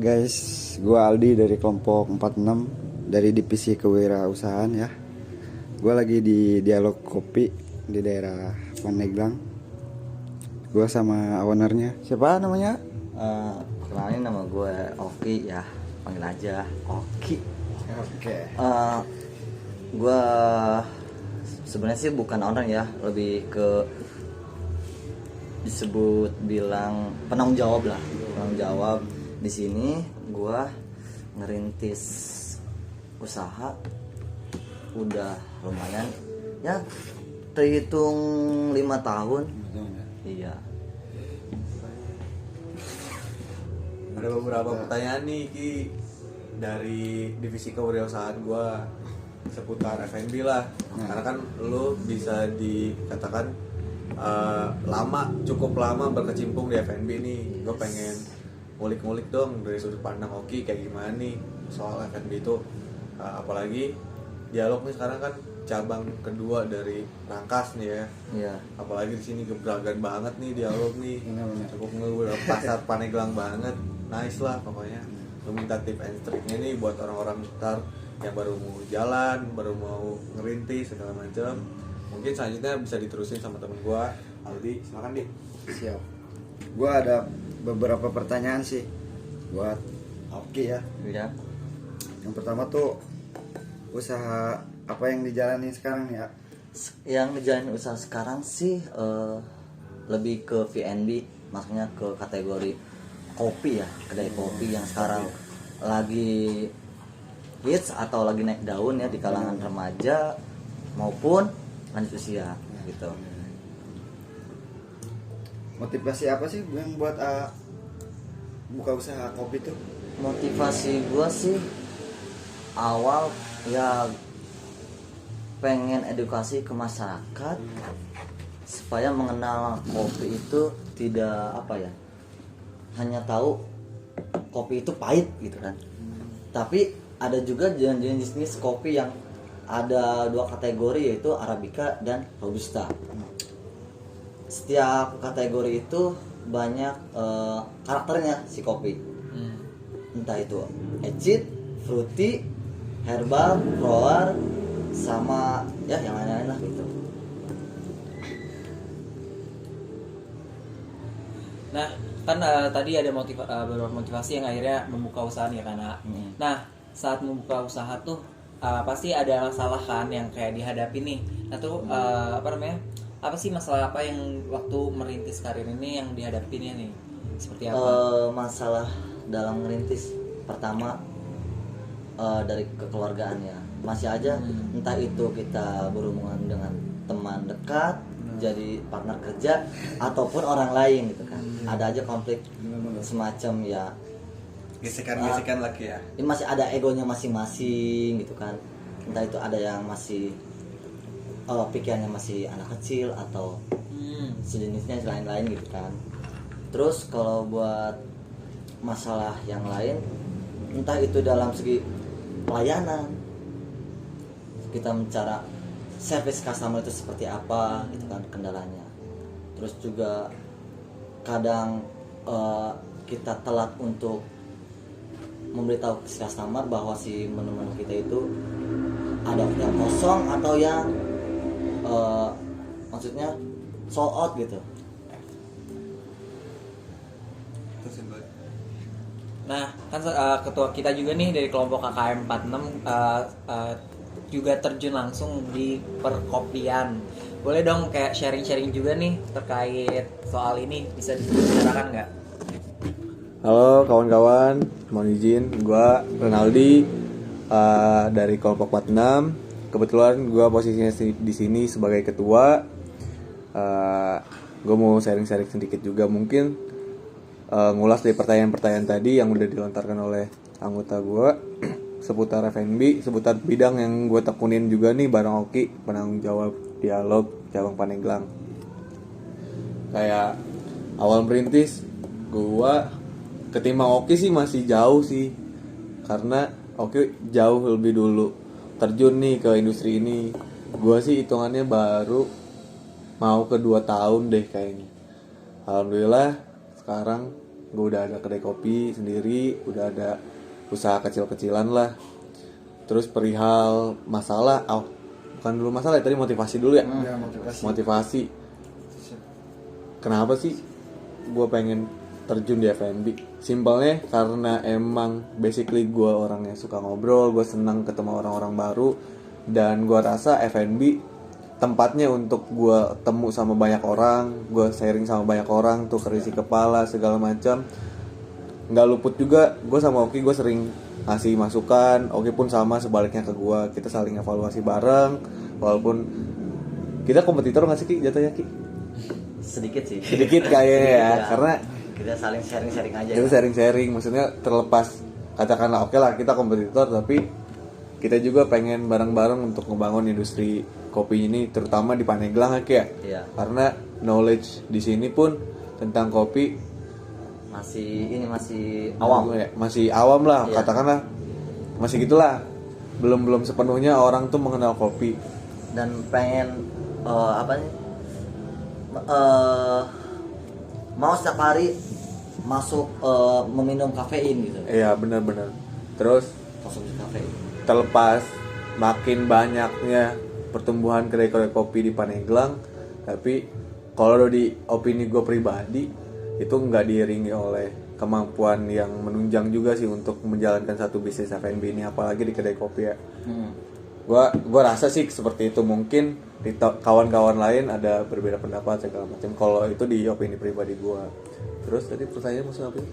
guys, gua Aldi dari kelompok 46 dari divisi kewirausahaan ya. Gua lagi di dialog kopi di daerah Pandeglang. Gua sama ownernya. Siapa namanya? Kenalin, nama gue Oki ya, panggil aja Oki. Oke. Gue sebenarnya sih bukan owner ya, lebih ke disebut bilang penanggung jawab lah, penanggung jawab. Di sini gue ngerintis usaha udah lumayan ya, terhitung 5 tahun. Iya. Ada beberapa pertanyaan nih Ki dari divisi kewirausahaan gua seputar F&B lah. Karena kan lu bisa dikatakan cukup lama berkecimpung di F&B nih. Gue pengen ngulik-ngulik dong dari sudut pandang Oki kayak gimana nih soal F&B itu. Apalagi dialog nih sekarang kan cabang kedua dari Rangkas nih ya. Iya. Apalagi di sini gebragan banget nih dialog nih. Cukup pasar Pandeglang banget. Nice lah pokoknya. Lu minta tip and triknya nih buat orang-orang ntar yang baru mau jalan, baru mau ngerintis segala macam. Mungkin selanjutnya bisa diterusin sama temen gua, Aldi. Silakan Di. Siap. Gua ada beberapa pertanyaan sih buat Oki ya. Iya. Yang pertama tuh, usaha apa yang dijalani sekarang ya? Yang ngejalanin usaha sekarang sih lebih ke V&B, maksudnya ke kategori kopi ya, kedai kopi yang sekarang lagi hits atau lagi naik daun ya di kalangan remaja maupun lanjut usia gitu. Motivasi apa sih yang buat buka usaha kopi tuh? Motivasi gua sih awal ya pengen edukasi ke masyarakat supaya mengenal kopi itu tidak apa ya, hanya tahu kopi itu pahit gitu kan. Tapi ada juga jenis-jenis kopi yang ada 2 kategori, yaitu Arabica dan Robusta. Setiap kategori itu banyak karakternya si kopi. Entah itu acid, fruity, herbal, flower, sama ya yang lain-lain lah gitu. Nah, kan tadi ada beberapa motivasi yang akhirnya membuka usaha ya karena. Nah, saat membuka usaha tuh pasti ada masalah kan yang kayak dihadapi nih. Nah tuh apa sih masalah apa yang waktu merintis karir ini yang dihadapinya nih? Seperti apa? Masalah dalam merintis pertama dari kekeluargaan ya. Masih aja entah itu kita berhubungan dengan teman dekat, jadi partner kerja ataupun orang lain gitu kan. Ada aja konflik semacam ya, Gesekan-gesekan lagi ya. ini masih ada egonya masing-masing gitu kan. Entah itu ada yang masih pikirannya masih anak kecil atau sejenisnya lain-lain gitu kan. Terus kalau buat masalah yang lain, entah itu dalam segi pelayanan, kita mencara service customer itu seperti apa gitu kan kendalanya. Terus juga kadang kita telat untuk memberitahu customer bahwa si menu-menu kita itu ada yang kosong atau yang maksudnya sold out gitu. Nah, kan ketua kita juga nih dari kelompok KKM 46 juga terjun langsung di perkopian. Boleh dong kayak sharing-sharing juga nih terkait soal ini, bisa dibicarakan nggak? Halo kawan-kawan, mohon izin, gue Renaldi dari kelompok 46. Kebetulan gue posisinya di sini sebagai ketua. Gue mau sharing-sharing sedikit juga, mungkin ngulas dari pertanyaan-pertanyaan tadi yang udah dilontarkan oleh anggota gue seputar F&B, seputar bidang yang gue tekunin juga nih bareng Oki, penanggung jawab dialog cabang Pandeglang. Kayak awal merintis gue ketimbang Oki sih masih jauh sih, karena Oki jauh lebih dulu terjun nih ke industri ini. Gue sih hitungannya baru mau ke 2 tahun deh kayaknya. Alhamdulillah sekarang gue udah ada kedai kopi sendiri, udah ada usaha kecil-kecilan lah. Terus perihal masalah, bukan dulu masalah ya, tadi motivasi dulu ya. Ya, Motivasi. Kenapa sih gue pengen terjun di F&B? Simpelnya karena emang basically gue orangnya suka ngobrol, gue senang ketemu orang-orang baru, dan gue rasa F&B tempatnya untuk gue temu sama banyak orang, gue sharing sama banyak orang, tuh kerisi kepala segala macam. Nggak luput juga gue sama Oki, gue sering ngasih masukan, Oki pun sama sebaliknya ke gue, kita saling evaluasi bareng. Walaupun kita kompetitor nggak sih Ki jatuhnya Ki? Sedikit sih. Sedikit kayaknya ya, karena kita saling sharing-sharing aja. kita sharing-sharing, maksudnya terlepas katakanlah oke lah kita kompetitor, tapi kita juga pengen bareng-bareng untuk ngebangun industri kopi ini, terutama di Pandeglang ya. Iya. Karena knowledge di sini pun tentang kopi masih awam. Masih awam lah, Iya. katakanlah masih gitulah. Belum sepenuhnya orang tuh mengenal kopi. Dan pengen mau setiap hari masuk meminum kafein gitu. Iya benar-benar. Terus Konsumsi kafein. terlepas makin banyaknya pertumbuhan kedai-kedai kopi di Pandeglang, tapi kalau di opini gue pribadi itu nggak diiringi oleh kemampuan yang menunjang juga sih untuk menjalankan satu bisnis F&B ini, apalagi di kedai kopi ya. Gua rasa sih seperti itu. Mungkin di kawan-kawan lain ada berbeda pendapat segala macam. Kalau itu di opini pribadi gua. Terus tadi pertanyaan maksud apa?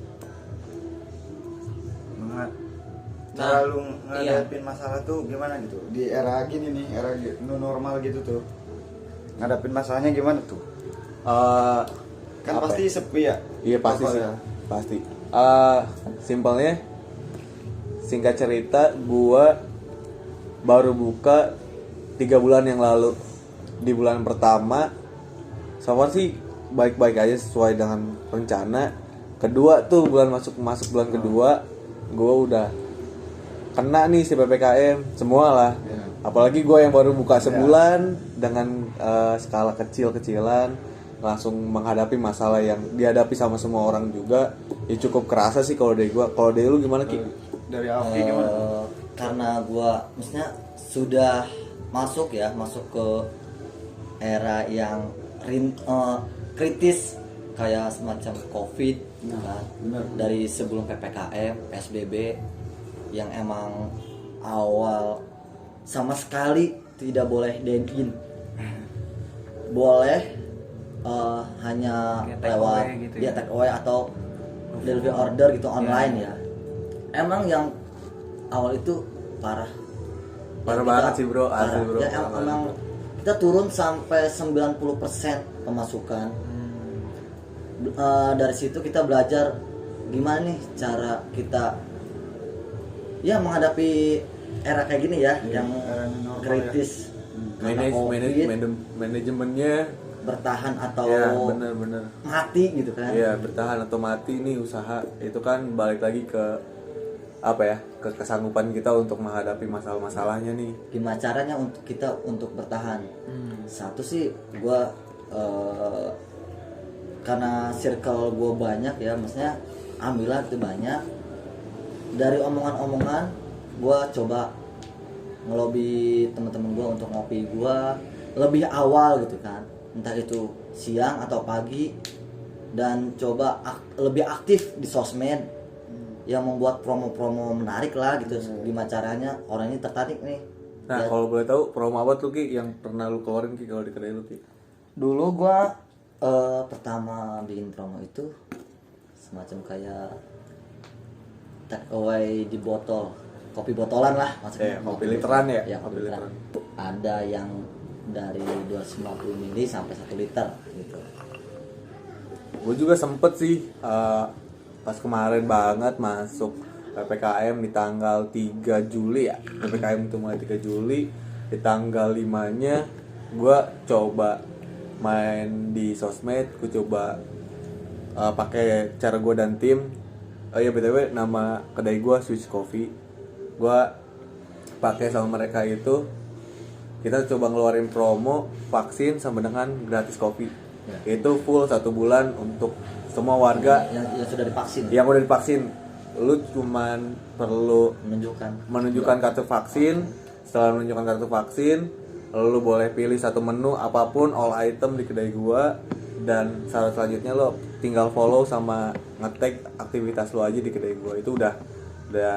Cara lu ngadepin masalah tuh gimana gitu? Di era gini nih, era new normal gitu tuh. Ngadepin masalahnya gimana tuh? Kan apa pasti sepi ya? Iya pasti sih, Awalnya. pasti. Simpelnya, singkat cerita, gua baru buka 3 bulan yang lalu. Di bulan pertama, sama sih baik-baik aja sesuai dengan rencana. Kedua tuh masuk bulan kedua, gua udah kena nih si PPKM semua lah. Apalagi gua yang baru buka sebulan dengan skala kecil-kecilan, langsung menghadapi masalah yang dihadapi sama semua orang juga. Ya cukup kerasa sih kalau dari gua. Kalau dari lu gimana Ki? Dari Alfi gimana? Karena gua maksudnya sudah masuk ke era yang kritis kayak semacam COVID kan. Dari sebelum PPKM, PSBB yang emang awal sama sekali tidak boleh dine-in. Boleh hanya Kayak take lewat away gitu ya ya. take away atau delivery order gitu online ya. Emang yang awal itu parah. Parah Ya, banget sih, bro. Asli, parah. bro. Ya, Parah emang banget. kita turun sampai 90% pemasukan. Dari situ kita belajar gimana nih cara kita ya menghadapi era kayak gini ya, yang era normal kritis. Karena COVID, Manajemennya bertahan atau ya benar-benar. mati gitu kan. Iya, bertahan atau mati nih usaha. Itu kan balik lagi ke apa ya? Ke kesanggupan kita untuk menghadapi masalah-masalahnya nih. Gimana caranya untuk kita untuk bertahan? Satu sih gue karena circle gue banyak ya, maksudnya alhamdulillah itu banyak. Dari omongan-omongan gue coba ngelobi teman-teman gue untuk ngopi gue lebih awal gitu kan, entah itu siang atau pagi, dan coba lebih aktif di sosmed yang membuat promo-promo menarik lah gitu. Gimana caranya orang ini tertarik nih. Nah, Ya, kalau boleh tahu promo apa tuh Ki yang pernah lu keluarin Ki kalau di kedai lu Ki? dulu gua pertama bikin promo itu semacam kayak take away di botol, kopi botolan lah maksudnya. Kopi literan ya? Ya, kopi literan. Ada yang dari 250 ml sampai 1 liter gitu. Gue juga sempet sih pas kemarin banget masuk PPKM di tanggal 3 Juli ya. PPKM itu mulai 3 Juli. Di tanggal 5-nya gue coba main di sosmed, gue coba pakai cara gue dan tim. Oh iya, BTW nama kedai gue Swiss Coffee. Gue pakai sama mereka itu, kita coba ngeluarin promo vaksin sama dengan gratis kopi. Itu full 1 bulan untuk semua warga yang sudah divaksin yang udah divaksin, lu cuman perlu menunjukkan kartu vaksin. Setelah menunjukkan kartu vaksin, lu boleh pilih satu menu apapun, all item di kedai gua, dan syarat selanjutnya lo tinggal follow sama nge-tag aktivitas lo aja di kedai gua. Itu udah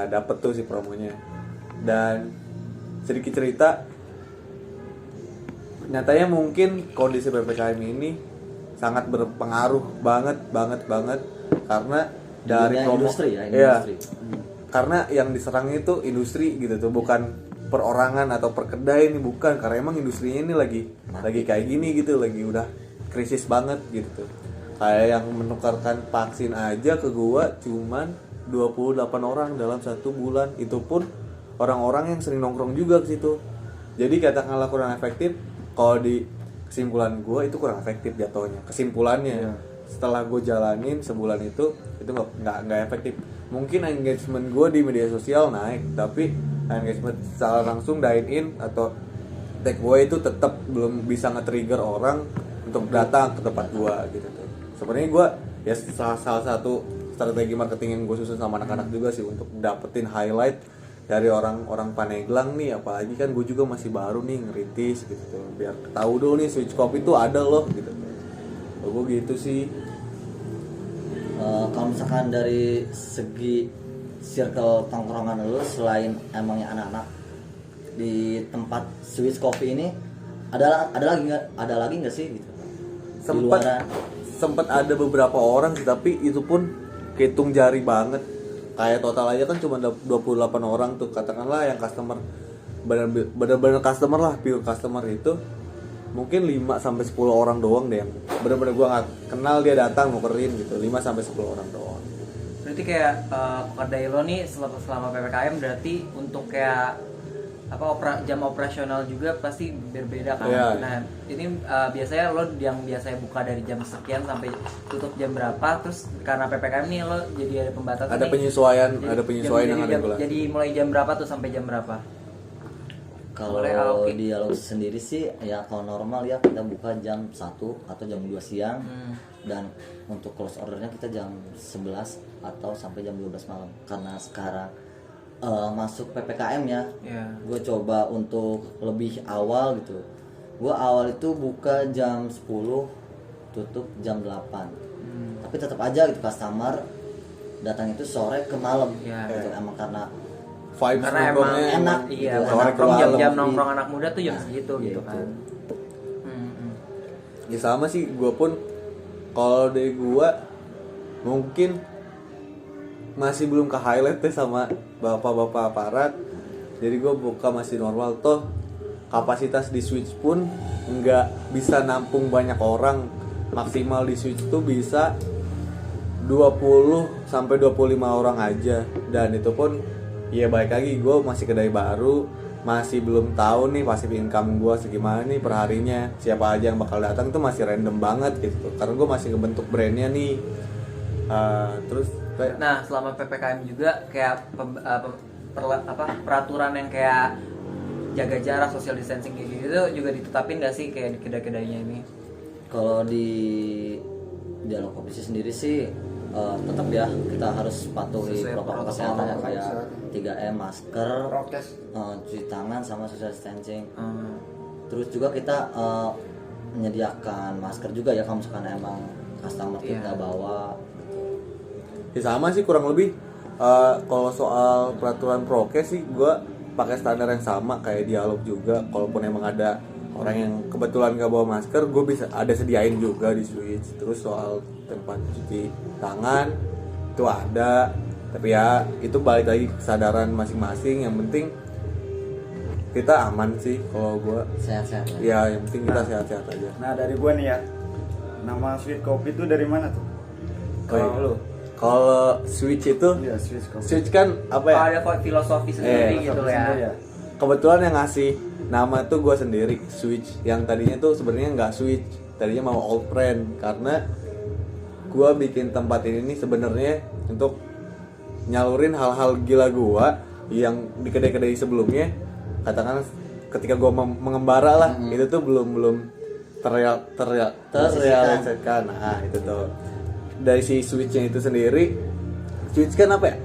dapet tuh si promonya. Dan sedikit cerita, nyatanya mungkin kondisi PPKM ini sangat berpengaruh banget karena dari dunia promo industri ya, iya. industri. Karena yang diserang itu industri gitu tuh, bukan perorangan atau per kedai, ini bukan, karena emang industrinya ini lagi kayak gini gitu, lagi udah krisis banget gitu tuh. Kayak yang menukarkan vaksin aja ke gua cuman 28 orang dalam 1 bulan, itu pun orang-orang yang sering nongkrong juga ke situ. Jadi katakanlah kurang efektif, kalau di kesimpulan gua itu kurang efektif jatuhnya. Kesimpulannya setelah gue jalanin sebulan itu nggak efektif. Mungkin engagement gue di media sosial naik, tapi engagement secara langsung dine in atau take away itu tetap belum bisa nge-trigger orang untuk datang ke tempat gue gitu tuh. Sebenarnya gue ya salah satu strategi marketing yang gue susun sama anak-anak juga sih untuk dapetin highlight dari orang-orang Paneglang nih, apalagi kan gue juga masih baru nih ngerintis gitu tuh, biar tahu dulu nih Switch Coffee itu ada loh gitu tuh. Gue gitu sih. Kalau misalkan dari segi circle tongkrongan lu, selain emangnya anak-anak di tempat Swiss Coffee ini, ada lagi nggak sih gitu? Sempet ada beberapa orang sih, tapi itu pun kehitung jari banget. Kayak total aja kan cuma 28 orang tuh, katakanlah yang customer bener-bener customer lah, pure customer itu mungkin 5-10 orang doang deh yang bener-bener gua nggak kenal dia datang nukerin gitu, 5-10 orang doang. Berarti kayak kedai lo nih selama PPKM berarti untuk kayak jam operasional juga pasti berbeda kan. Yeah. Nah, ini biasanya lo yang biasanya buka dari jam sekian sampai tutup jam berapa, terus karena PPKM nih lo jadi ada pembatasan. Ada penyesuaian yang ada gula. Jadi mulai jam berapa tuh sampai jam berapa? Kalau di Dialog sendiri sih ya kalau normal ya kita buka jam 1 atau jam 2 siang. Dan untuk close ordernya kita jam 11 atau sampai jam 12 malam. Karena sekarang masuk PPKM ya. Gue coba untuk lebih awal gitu. Gue awal itu buka jam 10, tutup jam 8. Tapi tetap aja gitu customer datang itu sore ke malam gitu. Emang karena vibes karena emang enak iya, gitu. nongkrong jam-jam nongkrong anak muda tuh jam segitu gitu kan. Ya sama sih, gue pun kalau dari gue mungkin masih belum ke highlight deh sama bapak-bapak aparat. Jadi gue buka masih normal, toh kapasitas di Switch pun nggak bisa nampung banyak orang. Maksimal di Switch tuh bisa 20-25 orang aja, dan itu pun ya baik lagi gue masih kedai baru, masih belum tahu nih pasif income gue segimana nih perharinya, siapa aja yang bakal datang tuh masih random banget gitu, karena gue masih ngebentuk brandnya nih. Terus nah selama PPKM juga kayak peraturan yang kayak jaga jarak, social distancing gitu juga ditetapin gak sih kayak di kedai-kedainya ini? Kalau di Dialog Kopi sendiri sih tetap ya kita harus patuhi protokol kesehatan ya, kayak 3M, masker, cuci tangan sama social distancing. Terus juga kita menyediakan masker juga ya kalau misalkan emang customer kita bawa. Ya sama sih kurang lebih. Kalau soal peraturan prokes sih gue pakai standar yang sama kayak Dialog juga. Kalaupun emang ada orang yang kebetulan gak bawa masker, gue bisa ada sediain juga di Switch. Terus soal tempat cuci tangan itu ada, tapi ya itu balik lagi kesadaran masing-masing. Yang penting kita aman sih. Kalau gue sehat-sehat ya, yang penting kita sehat-sehat aja. Nah dari gue nih ya, nama Sweet Coffee itu dari mana tuh? Kalau Switch itu Iya, Sweet Coffee. Switch kan apa ya? Ada kok filosofi sendiri gitu ya. Kebetulan yang ngasih nama tuh gue sendiri, Switch. Yang tadinya tuh sebenarnya nggak Switch, tadinya mau Old Friend, karena gue bikin tempat ini nih sebenarnya untuk nyalurin hal-hal gila gue yang di kedai-kedai sebelumnya. Katakan ketika gue mengembara lah, itu tuh belum terrealisasikan. Nah itu tuh dari si switchnya itu sendiri, switch kan apa ya,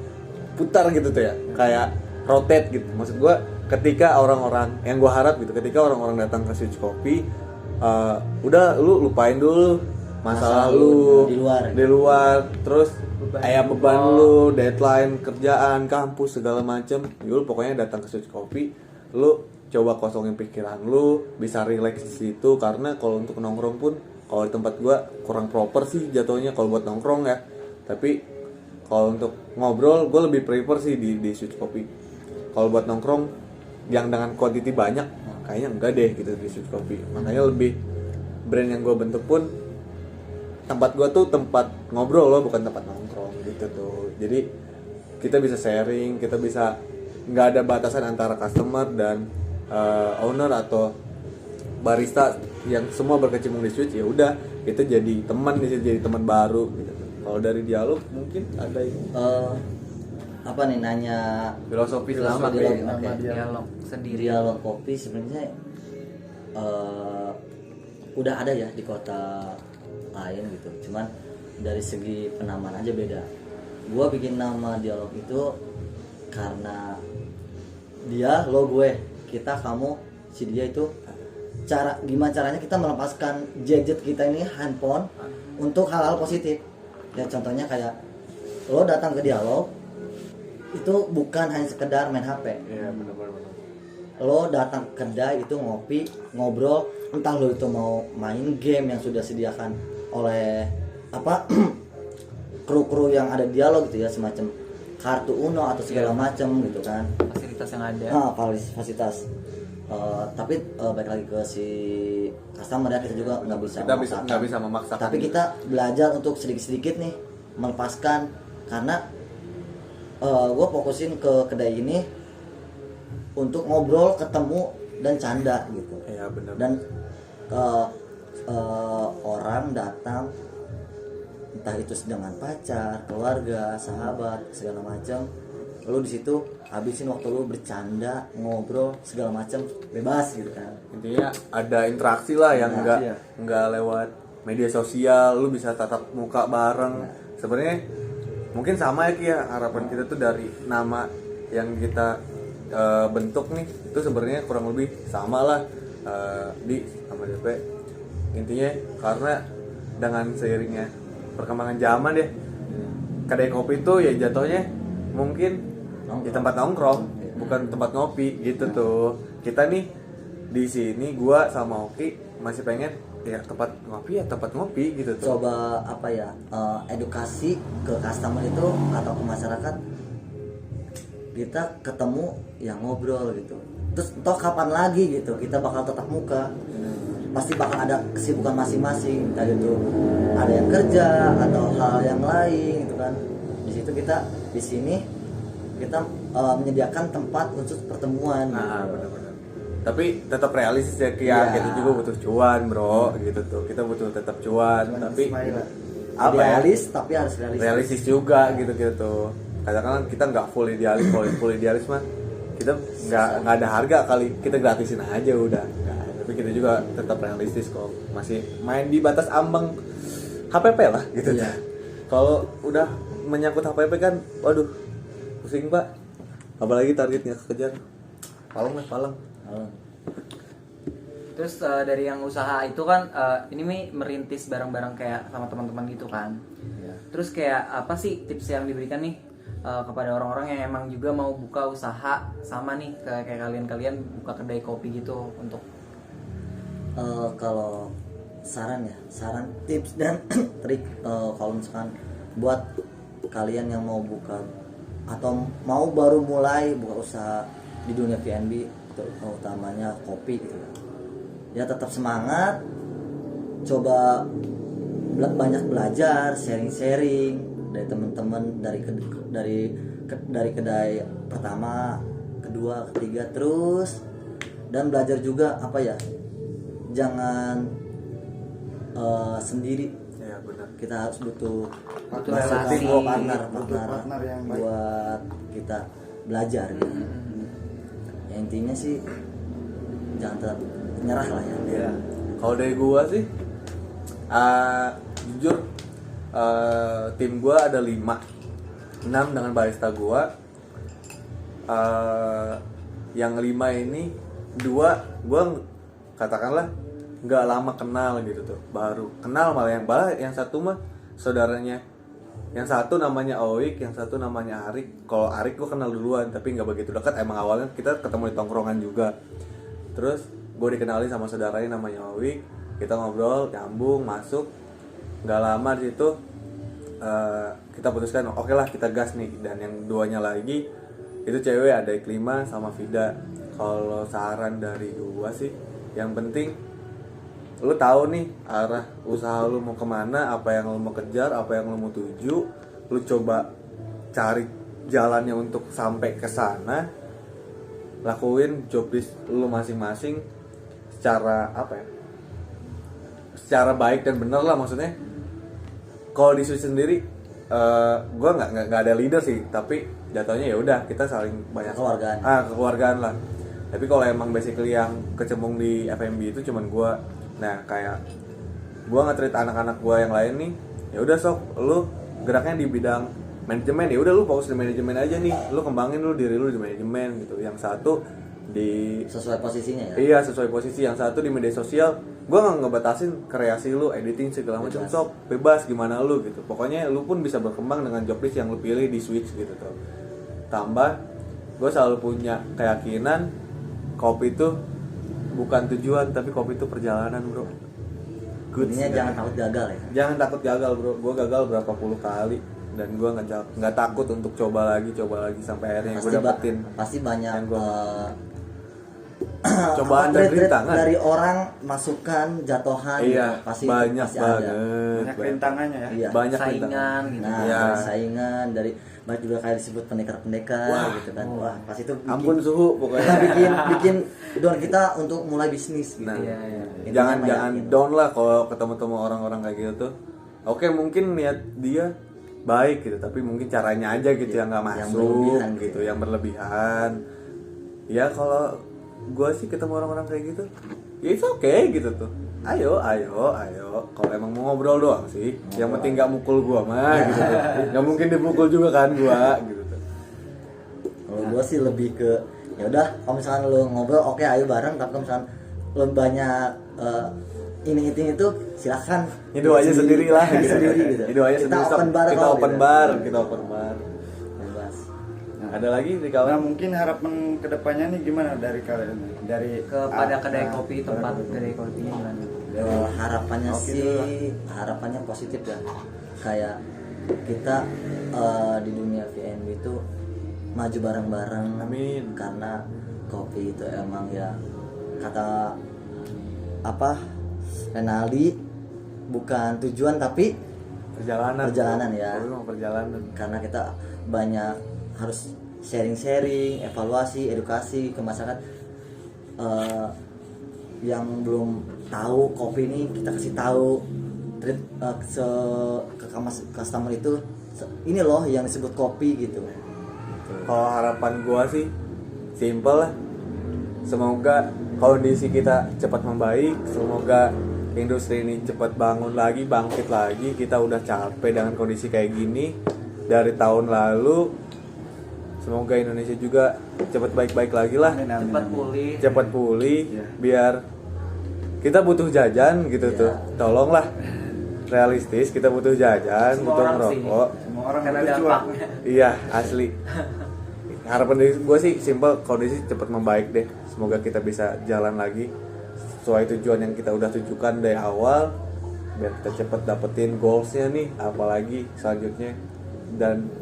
putar gitu tuh ya, kayak rotate gitu. Maksud gue ketika orang-orang yang gue harap gitu, ketika orang-orang datang ke Switch Kopi, udah lu lupain dulu masalah lu di luar, terus beban lu, deadline kerjaan, kampus segala macem, lu pokoknya datang ke Switch Kopi, lu coba kosongin pikiran lu, bisa relax di situ. Karena kalau untuk nongkrong pun, kalau di tempat gua kurang proper sih jatuhnya kalau buat nongkrong ya. Tapi kalau untuk ngobrol, gue lebih prefer sih di Switch Kopi. Kalau buat nongkrong yang dengan quantity banyak, kayaknya enggak deh gitu di Switch Kopi. Makanya lebih brand yang gue bentuk pun, tempat gue tuh tempat ngobrol loh, bukan tempat nongkrong gitu tuh. Jadi kita bisa sharing, kita bisa nggak ada batasan antara customer dan owner atau barista yang semua berkecimpung di Switch. Ya udah, kita jadi teman di situ, jadi teman baru gitu. Kalau dari dialog mungkin ada apa nih, nanya filosofi Filosofi selama dialog. Dialog sendiri. Dialog Kopi sebenarnya udah ada ya di kota lain gitu, cuman dari segi penamaan aja beda. Gua bikin nama Dialog itu karena dia, lo, gue, kita, kamu, si dia itu gimana caranya kita melepaskan gadget kita ini, handphone, untuk hal-hal positif. Ya contohnya kayak lo datang ke Dialog itu bukan hanya sekedar main HP. Iya, benar-benar. Lo datang ke kedai itu ngopi, ngobrol, entah lo itu mau main game yang sudah disediakan oleh apa kru-kru yang ada di Dialog gitu ya, semacam kartu Uno atau segala macam gitu kan, Fasilitas yang ada. fasilitas. Tapi balik lagi ke si customer ya, kita juga nggak bisa memaksakan. Tapi kita belajar untuk sedikit-sedikit nih melepaskan, karena gue fokusin ke kedai ini untuk ngobrol, ketemu, dan canda gitu. Iya, benar. Dan orang datang entah itu dengan pacar, keluarga, sahabat, segala macam, lu di situ habisin waktu lu bercanda, ngobrol, segala macam, bebas gitu kan. Intinya ada interaksi lah yang nggak lewat media sosial, lu bisa tatap muka bareng. Sebenarnya mungkin sama ya Ki ya, harapan kita tuh dari nama yang kita bentuk nih itu sebenarnya kurang lebih sama lah di sama DP. Intinya karena dengan seiringnya perkembangan zaman ya, kedai kopi itu ya jatuhnya mungkin di tempat nongkrong, bukan tempat ngopi gitu tuh. Kita nih di sini gua sama Oki masih pengen ya tempat ngopi gitu tuh. Coba apa ya, edukasi ke customer itu atau ke masyarakat, kita ketemu yang ngobrol gitu. Terus toh kapan lagi gitu kita bakal tatap muka, pasti bakal ada kesibukan masing-masing, entah itu ada yang kerja atau hal yang lain gitu kan. Di situ kita di sini kita menyediakan tempat untuk pertemuan. Nah, gitu. benar-benar. Tapi tetap realistis ya Ki ya. Kita juga butuh cuan, bro, gitu tuh. Kita butuh tetap cuan, tapi apa idealis ya? tapi harus realistis. Realistis juga gitu. Kadang-kadang kita nggak full idealis, kalau full idealis mah kita nggak ada harga kali, kita gratisin aja udah. Nggak, tapi kita juga tetap realistis kok, masih main di batas ambang HPP lah gitu. Iya. Kalau udah menyangkut HPP kan, waduh, pusing Pak. Apalagi targetnya kekejar. Palang. Terus dari yang usaha itu kan ini nih merintis bareng-bareng kayak sama teman-teman gitu kan. Ya. Terus kayak apa sih tips yang diberikan nih kepada orang-orang yang emang juga mau buka usaha sama nih kayak kalian buka kedai kopi gitu untuk kalau saran tips dan trik, kalau misalkan buat kalian yang mau buka atau mau baru mulai buka usaha di dunia F&B, utamanya kopi gitu ya, tetap semangat, coba banyak belajar, sharing dari teman-teman, dari kedai pertama, kedua, ketiga, terus, dan belajar juga apa ya, jangan sendiri. Ya benar. Kita harus butuh relasi, partner yang buat kita belajar gitu. Ya intinya sih jangan tetap nyerah lah ya. Kalau dari gua sih jujur Tim gue ada 5, 6 dengan barista gue. Yang 5 ini 2 gue katakanlah nggak lama kenal gitu tuh, baru kenal, malah yang satu mah saudaranya. Yang satu namanya Oik, yang satu namanya Arik. Kalau Arik gue kenal duluan, tapi nggak begitu dekat. Emang awalnya kita ketemu di tongkrongan juga. Terus gue dikenalin sama saudaranya namanya Oik. Kita ngobrol, nyambung, masuk. Nggak lama di situ kita putuskan, oke lah kita gas nih. Dan yang 2-nya lagi itu cewek, ada Iklima sama Vida. Kalau saran dari gue sih, yang penting lu tahu nih arah usaha lu mau kemana, apa yang lu mau kejar, apa yang lu mau tuju. Lu coba cari jalannya untuk sampai ke sana. Lakuin job list lu masing-masing secara apa ya, secara baik dan bener lah. Maksudnya kalau di Swiss sendiri gue nggak ada leader sih, tapi jatuhnya ya udah kita saling banyak kekeluargaan lah. Tapi kalau emang basically yang kecemplung di F&B itu cuman gue. Nah kayak gue nge-treat anak-anak gue yang lain nih, ya udah sok lu geraknya di bidang manajemen, ya udah lu fokus di manajemen aja nih, lu kembangin lu diri lu di manajemen gitu. Yang satu di sesuai posisinya ya. Iya sesuai posisi. Yang satu di media sosial, gue nggak ngebatasin kreasi lu, editing segala macam, sok bebas gimana lu gitu. Pokoknya lu pun bisa berkembang dengan job list yang lu pilih di Switch gitu tuh. Tambah gue selalu punya keyakinan kopi itu bukan tujuan, tapi kopi itu perjalanan, bro. Intinya jangan takut gagal ya. Jangan takut gagal, bro. Gue gagal berapa puluh kali dan gue nggak takut untuk coba lagi sampai akhirnya gue dapetin. Pasti banyak yang cobaan dan rintangan dari orang, masukan, jatuhan. Iya, pasti banyak pasti banget. Banyak rintangannya ya. Iya. Banyak Saingan gitu. Nah, Iya. dari saingan, dari banyak juga kayak disebut pendekar-pendekar gitu kan. Wah, pasti itu bikin, Ampun suhu pokoknya. bikin down kita untuk mulai bisnis gitu. Nah, Intinya jangan gitu. down lah kalau ketemu orang-orang kayak gitu tuh. Oke, mungkin niat dia baik gitu, tapi mungkin caranya aja gitu yang nggak masuk, berlebihan gitu, yang berlebihan. Ya kalau gue sih ketemu orang-orang kayak gitu, ya it's okay gitu tuh. Ayo. Kalau emang mau ngobrol doang sih, yang penting nggak mukul gue mah gitu tuh. Nggak mungkin dipukul juga kan gue gitu tuh. Kalau gue sih lebih ke ya udah, kalau misalkan lo ngobrol oke ayo bareng, tapi kalau misalkan lo banyak ini itu silakan Itu aja sendiri lah gitu. gitu. Itu aja Kita sendiri. open bar Kita kok, open gitu. bar, kita open bar. Bebas. Ada lagi di Nah kawan? mungkin harapan kedepannya nih gimana dari kalian? Dari Kepada kedai kopi, tempat kedai kopinya gimana? Harapannya Oke, sih dulu lah. harapannya positif ya, kayak kita di dunia VNB itu maju bareng-bareng. Amin. Karena kopi itu emang ya, kata apa Renaldi, bukan tujuan tapi perjalanan ya. Kopi mah perjalanan. Karena kita banyak harus sharing-sharing, evaluasi, edukasi ke masyarakat. Yang belum tahu kopi ini kita kasih tahu, treat ke customer itu ini loh yang disebut kopi gitu. Kalau harapan gua sih simple lah. Semoga kondisi kita cepat membaik, semoga industri ini cepat bangun lagi, bangkit lagi. Kita udah capek dengan kondisi kayak gini dari tahun lalu. Semoga Indonesia juga cepat baik-baik lagi lah. Cepat pulih Iya. biar kita butuh jajan gitu Iya. tuh. Tolonglah realistis, kita butuh jajan, Semua butuh orang sih. merokok. semua orang Karena butuh cuan. dampaknya. Iya, asli. Harapan dari gue sih simple, kondisi cepat membaik deh. Semoga kita bisa jalan lagi sesuai tujuan yang kita udah tujukan dari awal, biar kita cepat dapetin goalsnya nih, apalagi selanjutnya. Dan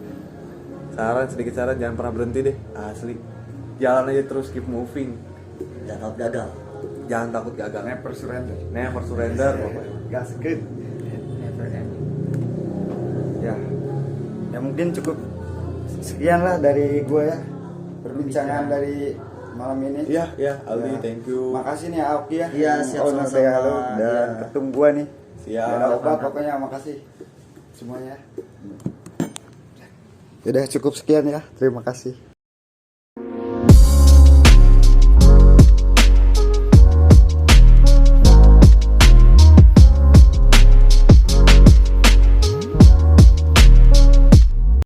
sedikit saran, jangan pernah berhenti deh, asli. Jalan aja terus, keep moving. Dan takut gagal. Jangan takut gagal. Never surrender. Never surrender pokoknya. Gas good. Ya mungkin cukup sekian lah dari gue ya, perbincangan dari malam ini. Iya, Aldi, Ya. thank you. Makasih nih Aoki ya. Iya, yang siap, owner sama-sama. Dialog dan Iya. ketum gue nih. Siap. Dan obat pokoknya makasih semuanya. Udah cukup sekian ya. Terima kasih.